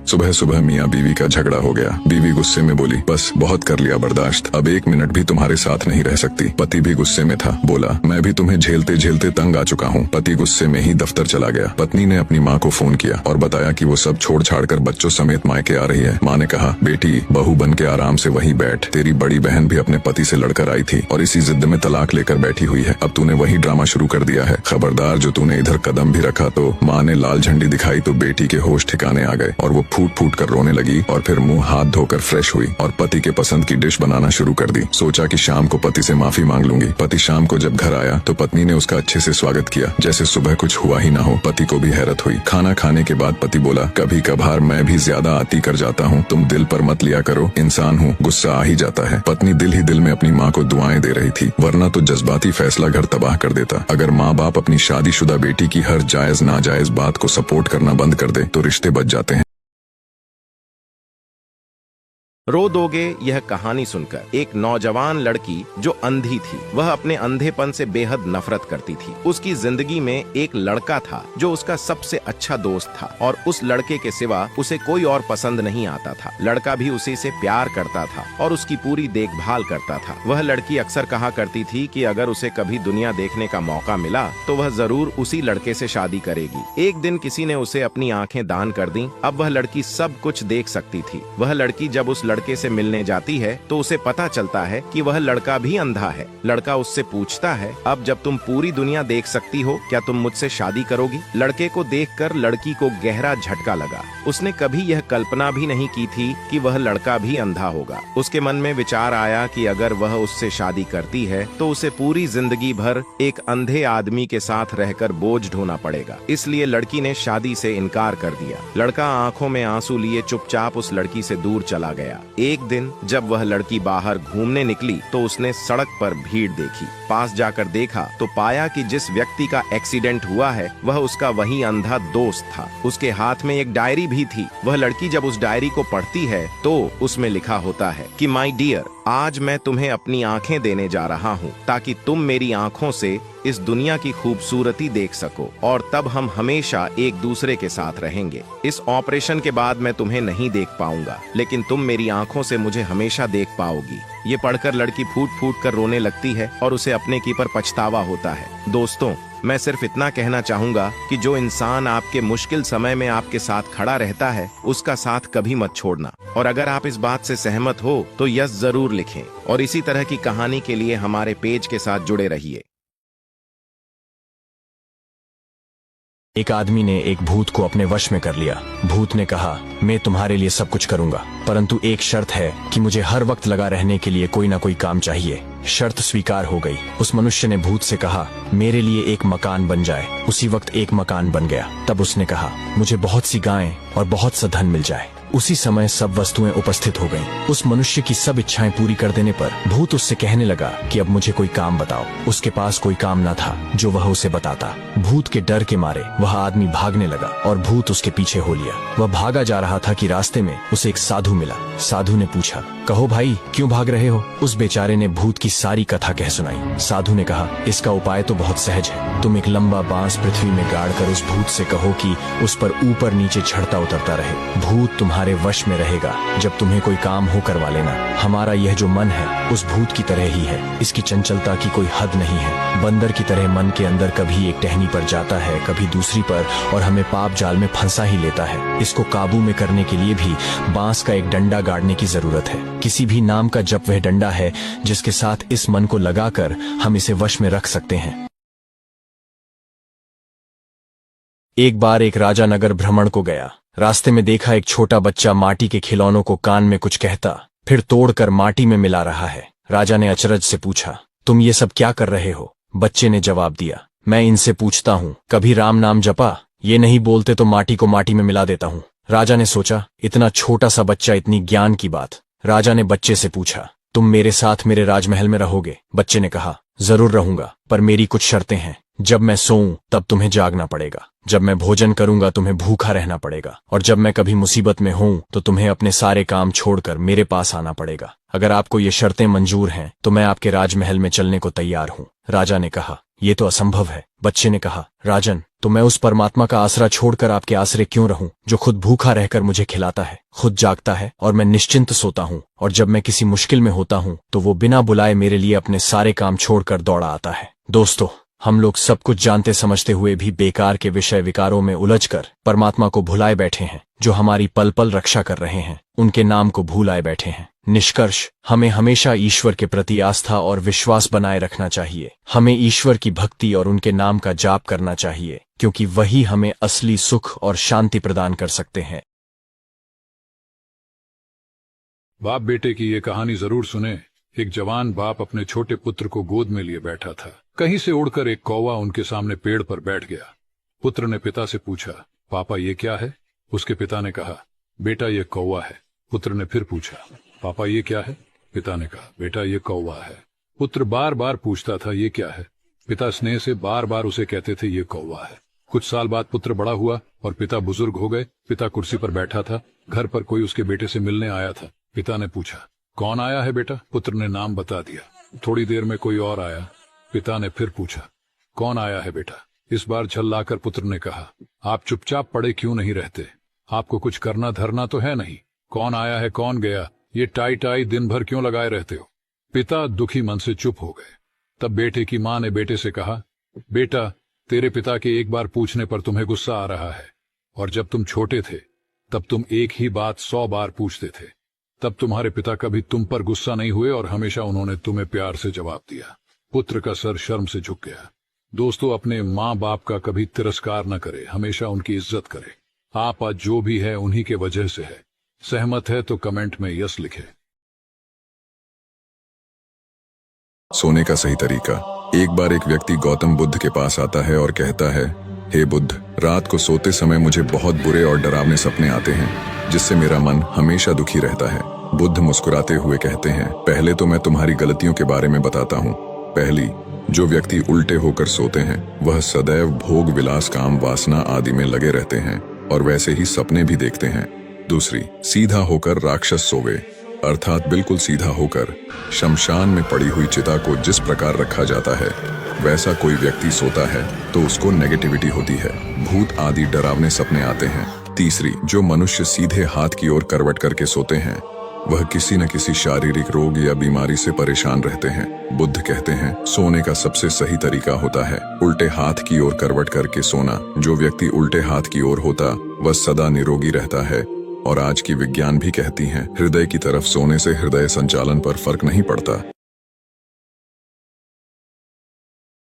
सुबह सुबह मियाँ बीवी का झगड़ा हो गया। बीवी गुस्से में बोली, बस बहुत कर लिया बर्दाश्त, अब 1 मिनट भी तुम्हारे साथ नहीं रह सकती। पति भी गुस्से में था, बोला, मैं भी तुम्हें झेलते झेलते तंग आ चुका हूँ। पति गुस्से में ही दफ्तर चला गया। पत्नी ने अपनी माँ को फोन किया और बताया कि वो सब छोड़ छाड़ कर बच्चों समेत मायके आ रही है। माँ ने कहा, बेटी बहू बन के आराम से वहीं बैठ, तेरी बड़ी बहन भी अपने पति से लड़कर आई थी और इसी जिद में तलाक लेकर बैठी हुई है। अब तूने वही ड्रामा शुरू कर दिया है, खबरदार जो तूने इधर कदम भी रखा तो। माँ ने लाल झंडी दिखाई तो बेटी के होश ठिकाने आ गए और वो फूट फूट कर रोने लगी और फिर मुंह हाथ धोकर फ्रेश हुई और पति के पसंद की डिश बनाना शुरू कर दी। सोचा कि शाम को पति से माफी मांग लूंगी। पति शाम को जब घर आया तो पत्नी ने उसका अच्छे से स्वागत किया, जैसे सुबह कुछ हुआ ही ना हो। पति को भी हैरत हुई। खाना खाने के बाद पति बोला, कभी कभार मैं भी ज्यादा आती कर जाता हूँ, तुम दिल पर मत लिया करो, इंसान हूँ, गुस्सा आ ही जाता है। पत्नी दिल ही दिल में अपनी माँ को दुआएं दे रही थी, वरना तो जज्बाती फैसला घर तबाह कर देता। अगर माँ बाप अपनी शादीशुदा बेटी की हर जायज नाजायज बात को सपोर्ट करना बंद कर दे तो रिश्ते बच जाते हैं। रो दोगे यह कहानी सुनकर। एक नौजवान लड़की जो अंधी थी, वह अपने अंधेपन से बेहद नफरत करती थी। उसकी जिंदगी में एक लड़का था जो उसका सबसे अच्छा दोस्त था और उस लड़के के सिवा उसे कोई और पसंद नहीं आता था। लड़का भी उसी से प्यार करता था और उसकी पूरी देखभाल करता था। वह लड़की अक्सर कहा करती थी कि अगर उसे कभी दुनिया देखने का मौका मिला तो वह जरूर उसी लड़के से शादी करेगी। एक दिन किसी ने उसे अपनी आंखें दान कर दी। अब वह लड़की सब कुछ देख सकती थी। वह लड़की जब उस लड़के से मिलने जाती है तो उसे पता चलता है कि वह लड़का भी अंधा है। लड़का उससे पूछता है, अब जब तुम पूरी दुनिया देख सकती हो, क्या तुम मुझसे शादी करोगी? लड़के को देखकर लड़की को गहरा झटका लगा। उसने कभी यह कल्पना भी नहीं की थी कि वह लड़का भी अंधा होगा। उसके मन में विचार आया कि अगर वह उससे शादी करती है तो उसे पूरी जिंदगी भर एक अंधे आदमी के साथ रहकर बोझ ढोना पड़ेगा। इसलिए लड़की ने शादी से इनकार कर दिया। लड़का आंखों में आंसू लिए चुपचाप उस लड़की से दूर चला गया। एक दिन जब वह लड़की बाहर घूमने निकली तो उसने सड़क पर भीड़ देखी। पास जाकर देखा तो पाया कि जिस व्यक्ति का एक्सीडेंट हुआ है वह उसका वही अंधा दोस्त था। उसके हाथ में एक डायरी भी थी। वह लड़की जब उस डायरी को पढ़ती है तो उसमें लिखा होता है कि माय डियर, आज मैं तुम्हें अपनी आंखें देने जा रहा हूँ ताकि तुम मेरी आंखों से इस दुनिया की खूबसूरती देख सको और तब हम हमेशा एक दूसरे के साथ रहेंगे। इस ऑपरेशन के बाद मैं तुम्हें नहीं देख पाऊंगा, लेकिन तुम मेरी आंखों से मुझे हमेशा देख पाओगी। ये पढ़कर लड़की फूट फूट कर रोने लगती है और उसे अपने की पर पछतावा होता है। दोस्तों, मैं सिर्फ इतना कहना चाहूंगा कि जो इंसान आपके मुश्किल समय में आपके साथ खड़ा रहता है उसका साथ कभी मत छोड़ना। और अगर आप इस बात से सहमत हो तो यस जरूर लिखें और इसी तरह की कहानी के लिए हमारे पेज के साथ जुड़े रहिए। एक आदमी ने एक भूत को अपने वश में कर लिया। भूत ने कहा, मैं तुम्हारे लिए सब कुछ करूंगा, परंतु एक शर्त है कि मुझे हर वक्त लगा रहने के लिए कोई ना कोई काम चाहिए। शर्त स्वीकार हो गई। उस मनुष्य ने भूत से कहा, मेरे लिए एक मकान बन जाए। उसी वक्त एक मकान बन गया। तब उसने कहा, मुझे बहुत सी गायें और बहुत सा धन मिल जाए। उसी समय सब वस्तुएं उपस्थित हो गईं। उस मनुष्य की सब इच्छाएं पूरी कर देने पर भूत उससे कहने लगा कि अब मुझे कोई काम बताओ। उसके पास कोई काम न था जो वह उसे बताता। भूत के डर के मारे वह आदमी भागने लगा और भूत उसके पीछे हो लिया। वह भागा जा रहा था कि रास्ते में उसे एक साधु मिला। साधु ने पूछा, कहो भाई, क्यों भाग रहे हो? उस बेचारे ने भूत की सारी कथा कह सुनाई। साधु ने कहा, इसका उपाय तो बहुत सहज है। तुम एक लंबा बांस पृथ्वी में गाड़कर उस भूत से कहो कि उस पर ऊपर नीचे चढ़ता उतरता रहे। भूत तुम्हारे वश में रहेगा। जब तुम्हें कोई काम हो करवा लेना। हमारा यह जो मन है उस भूत की तरह ही है। इसकी चंचलता की कोई हद नहीं है। बंदर की तरह मन के अंदर कभी एक टहनी पर जाता है, कभी दूसरी पर, और हमें पाप जाल में फंसा ही लेता है। इसको काबू में करने के लिए भी बांस का एक डंडा गाड़ने की जरूरत है। किसी भी नाम का जप वह डंडा है जिसके साथ इस मन को लगाकर हम इसे वश में रख सकते हैं। एक बार एक राजा नगर भ्रमण को गया। रास्ते में देखा एक छोटा बच्चा माटी के खिलौनों को कान में कुछ कहता, फिर तोड़कर माटी में मिला रहा है। राजा ने अचरज से पूछा, तुम ये सब क्या कर रहे हो? बच्चे ने जवाब दिया, मैं इनसे पूछता हूँ, कभी राम नाम जपा? ये नहीं बोलते तो माटी को माटी में मिला देता हूँ। राजा ने सोचा, इतना छोटा सा बच्चा, इतनी ज्ञान की बात। राजा ने बच्चे से पूछा, तुम मेरे साथ मेरे राजमहल में रहोगे? बच्चे ने कहा, जरूर रहूंगा, पर मेरी कुछ शर्तें हैं। जब मैं सोऊं तब तुम्हें जागना पड़ेगा, जब मैं भोजन करूंगा तुम्हें भूखा रहना पड़ेगा, और जब मैं कभी मुसीबत में हूं तो तुम्हें अपने सारे काम छोड़कर मेरे पास आना पड़ेगा। अगर आपको ये शर्तें मंजूर हैं तो मैं आपके राजमहल में चलने को तैयार हूं। राजा ने कहा, ये तो असंभव है। बच्चे ने कहा, राजन, तो मैं उस परमात्मा का आसरा छोड़कर आपके आसरे क्यों रहूं, जो खुद भूखा रहकर मुझे खिलाता है, खुद जागता है और मैं निश्चिंत सोता हूं, और जब मैं किसी मुश्किल में होता हूं तो वो बिना बुलाए मेरे लिए अपने सारे काम छोड़कर दौड़ा आता है। दोस्तों, हम लोग सब कुछ जानते समझते हुए भी बेकार के विषय विकारों में उलझकर परमात्मा को भुलाए बैठे हैं, जो हमारी पल पल रक्षा कर रहे हैं, उनके नाम को भूलाए बैठे हैं। निष्कर्ष, हमें हमेशा ईश्वर के प्रति आस्था और विश्वास बनाए रखना चाहिए। हमें ईश्वर की भक्ति और उनके नाम का जाप करना चाहिए, क्योंकि वही हमें असली सुख और शांति प्रदान कर सकते हैं। बाप बेटे की ये कहानी जरूर सुने। एक जवान बाप अपने छोटे पुत्र को गोद में लिए बैठा था। कहीं से उड़कर एक कौवा उनके सामने पेड़ पर बैठ गया। पुत्र ने पिता से पूछा, पापा ये क्या है? उसके पिता ने कहा, बेटा ये कौवा है। पुत्र ने फिर पूछा, पापा ये क्या है? पिता ने कहा, बेटा ये कौवा है। पुत्र बार बार पूछता था, ये क्या है? पिता स्नेह से बार बार उसे कहते थे, ये कौवा है। कुछ साल बाद पुत्र बड़ा हुआ और पिता बुजुर्ग हो गए। पिता कुर्सी पर बैठा था। घर पर कोई उसके बेटे से मिलने आया था। पिता ने पूछा, कौन आया है बेटा? पुत्र ने नाम बता दिया। थोड़ी देर में कोई और आया। पिता ने फिर पूछा, कौन आया है बेटा? इस बार झल्लाकर पुत्र ने कहा, आप चुपचाप पड़े क्यों नहीं रहते? आपको कुछ करना धरना तो है नहीं। कौन आया है कौन गया, ये टाई टाई दिन भर क्यों लगाए रहते हो? पिता दुखी मन से चुप हो गए। तब बेटे की मां ने बेटे से कहा, बेटा, तेरे पिता के एक बार पूछने पर तुम्हें गुस्सा आ रहा है, और जब तुम छोटे थे तब तुम एक ही बात 100 बार पूछते थे। तब तुम्हारे पिता कभी तुम पर गुस्सा नहीं हुए और हमेशा उन्होंने तुम्हें प्यार से जवाब दिया। पुत्र का सर शर्म से झुक गया। दोस्तों, अपने माँ बाप का कभी तिरस्कार न करे, हमेशा उनकी इज्जत करे। आप आज जो भी है उन्हीं के वजह से है। सहमत है तो कमेंट में यस लिखे। सोने का सही तरीका। एक बार एक व्यक्ति गौतम बुद्ध के पास आता है और कहता है, हे बुद्ध, रात को सोते समय मुझे बहुत बुरे और डरावने सपने आते हैं, जिससे मेरा मन हमेशा दुखी रहता है। बुद्ध मुस्कुराते हुए कहते हैं, पहले तो मैं तुम्हारी गलतियों के बारे में बताता हूँ। पहली, जो व्यक्ति उल्टे होकर सोते हैं वह सदैव भोग विलास काम वासना आदि में लगे रहते हैं और वैसे ही सपने भी देखते हैं। दूसरी, सीधा होकर राक्षस सोवे, अर्थात बिल्कुल सीधा होकर शमशान में पड़ी हुई चिता को जिस प्रकार रखा जाता है वैसा कोई व्यक्ति सोता है तो उसको नेगेटिविटी होती है, भूत आदि डरावने सपने आते हैं। तीसरी, जो मनुष्य सीधे हाथ की ओर करवट करके सोते हैं वह किसी न किसी शारीरिक रोग या बीमारी से परेशान रहते हैं। बुद्ध कहते हैं, सोने का सबसे सही तरीका होता है उल्टे हाथ की ओर करवट करके सोना। जो व्यक्ति उल्टे हाथ की ओर होता वह सदा निरोगी रहता है। और आज की विज्ञान भी कहती है, हृदय की तरफ सोने से हृदय संचालन पर फर्क नहीं पड़ता।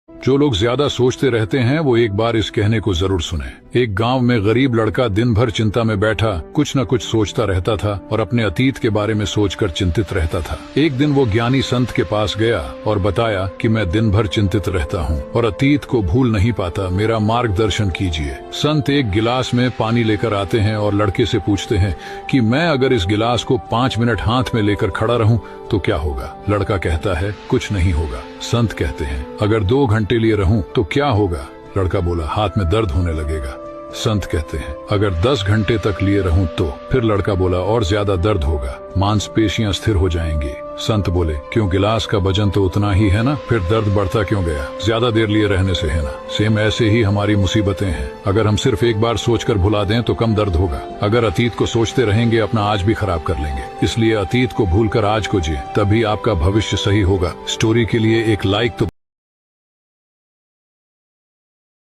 जो लोग ज्यादा सोचते रहते हैं वो एक बार इस कहने को जरूर सुने। एक गांव में गरीब लड़का दिन भर चिंता में बैठा कुछ न कुछ सोचता रहता था और अपने अतीत के बारे में सोचकर चिंतित रहता था। एक दिन वो ज्ञानी संत के पास गया और बताया कि मैं दिन भर चिंतित रहता हूँ और अतीत को भूल नहीं पाता, मेरा मार्गदर्शन कीजिए। संत एक गिलास में पानी लेकर आते हैं और लड़के से पूछते हैं कि मैं अगर इस गिलास को 5 मिनट हाथ में लेकर खड़ा रहूं तो क्या होगा? लड़का कहता है, कुछ नहीं होगा। संत कहते हैं, अगर 2 घंटे लिए रहूं तो क्या होगा? लड़का बोला, हाथ में दर्द होने लगेगा। संत कहते हैं, अगर 10 घंटे तक लिए रहूं तो? फिर लड़का बोला, और ज्यादा दर्द होगा, मांसपेशियां स्थिर हो जाएंगी। संत बोले, क्यों, गिलास का वजन तो उतना ही है ना, फिर दर्द बढ़ता क्यों गया? ज्यादा देर लिए रहने से है ना। सेम ऐसे ही हमारी मुसीबतें हैं, अगर हम सिर्फ एक बार सोचकर भुला दें तो कम दर्द होगा। अगर अतीत को सोचते रहेंगे अपना आज भी खराब कर लेंगे। इसलिए अतीत को भूलकर आज को जिए, तभी आपका भविष्य सही होगा। स्टोरी के लिए एक लाइक तो।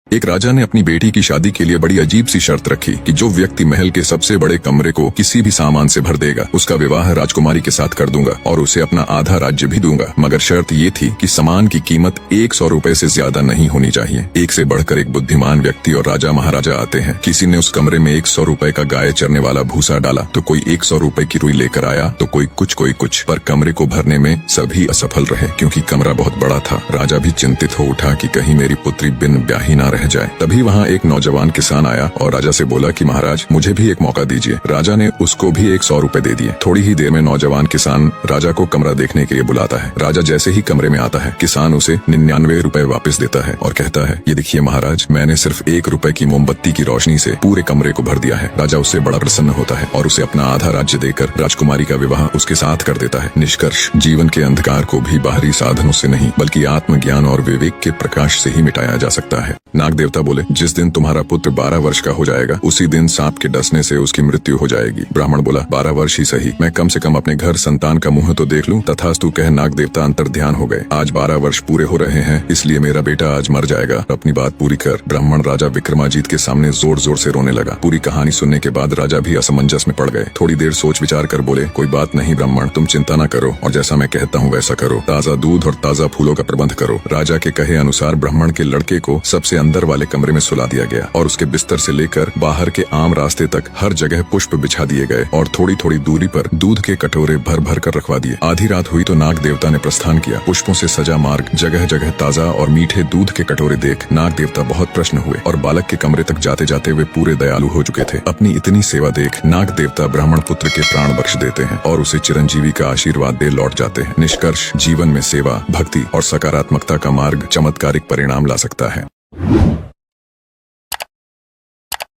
एक राजा ने अपनी बेटी की शादी के लिए बड़ी अजीब सी शर्त रखी कि जो व्यक्ति महल के सबसे बड़े कमरे को किसी भी सामान से भर देगा उसका विवाह राजकुमारी के साथ कर दूंगा और उसे अपना आधा राज्य भी दूंगा। मगर शर्त ये थी कि सामान की कीमत 100 रुपए से ज्यादा नहीं होनी चाहिए। एक से बढ़कर एक बुद्धिमान व्यक्ति और राजा महाराजा आते हैं। किसी ने उस कमरे में 100 रुपए का गाय चरने वाला भूसा डाला तो कोई 100 रुपए की रुई लेकर आया तो कोई कुछ, पर कमरे को भरने में सभी असफल रहे क्योंकि कमरा बहुत बड़ा था। राजा भी चिंतित हो उठा कि कहीं मेरी पुत्री बिन ब्याही ना रह जाए। तभी वहाँ एक नौजवान किसान आया और राजा से बोला कि महाराज मुझे भी एक मौका दीजिए। राजा ने उसको भी 100 रुपए दे दिए। थोड़ी ही देर में नौजवान किसान राजा को कमरा देखने के लिए बुलाता है। राजा जैसे ही कमरे में आता है, किसान उसे 99 रुपए वापस देता है और कहता है, ये देखिए महाराज, मैंने सिर्फ 1 रुपए की मोमबत्ती की रोशनी से पूरे कमरे को भर दिया है। राजा उससे बड़ा प्रसन्न होता है और उसे अपना आधा राज्य देकर राजकुमारी का विवाह उसके साथ कर देता है। निष्कर्ष, जीवन के अंधकार को भी बाहरी साधनों से नहीं बल्कि आत्मज्ञान और विवेक के प्रकाश से ही मिटाया जा सकता है। नाग देवता बोले, जिस दिन तुम्हारा पुत्र 12 वर्ष का हो जाएगा उसी दिन सांप के डसने से उसकी मृत्यु हो जाएगी। ब्राह्मण बोला, 12 वर्ष ही सही, मैं कम से कम अपने घर संतान का मुंह तो देख लूं। तथास्तु कह नाग देवता अंतर्ध्यान हो गए। आज 12 वर्ष पूरे हो रहे हैं, इसलिए मेरा बेटा आज मर जाएगा, अपनी बात पूरी कर। ब्राह्मण राजा विक्रमाजीत के सामने जोर जोर से रोने लगा। पूरी कहानी सुनने के बाद राजा भी असमंजस में पड़ गए। थोड़ी देर सोच विचार कर बोले, कोई बात नहीं ब्राह्मण, तुम चिंता न करो और जैसा मैं कहता हूँ वैसा करो। ताजा दूध और ताजा फूलों का प्रबंध करो। राजा के कहे अनुसार ब्राह्मण के लड़के को सबसे अंदर वाले कमरे में सुला दिया गया और उसके बिस्तर से लेकर बाहर के आम रास्ते तक हर जगह पुष्प बिछा दिए गए और थोड़ी थोड़ी दूरी पर दूध के कटोरे भर भर कर रखवा दिए। आधी रात हुई तो नाग देवता ने प्रस्थान किया। पुष्पों से सजा मार्ग, जगह जगह ताजा और मीठे दूध के कटोरे देख नाग देवता बहुत प्रसन्न हुए और बालक के कमरे तक जाते जाते वे पूरे दयालु हो चुके थे। अपनी इतनी सेवा देख नाग देवता ब्राह्मण पुत्र के प्राण बख्श देते हैं और उसे चिरंजीवी का आशीर्वाद दे लौट जाते हैं। निष्कर्ष, जीवन में सेवा, भक्ति और सकारात्मकता का मार्ग चमत्कारिक परिणाम ला सकता है।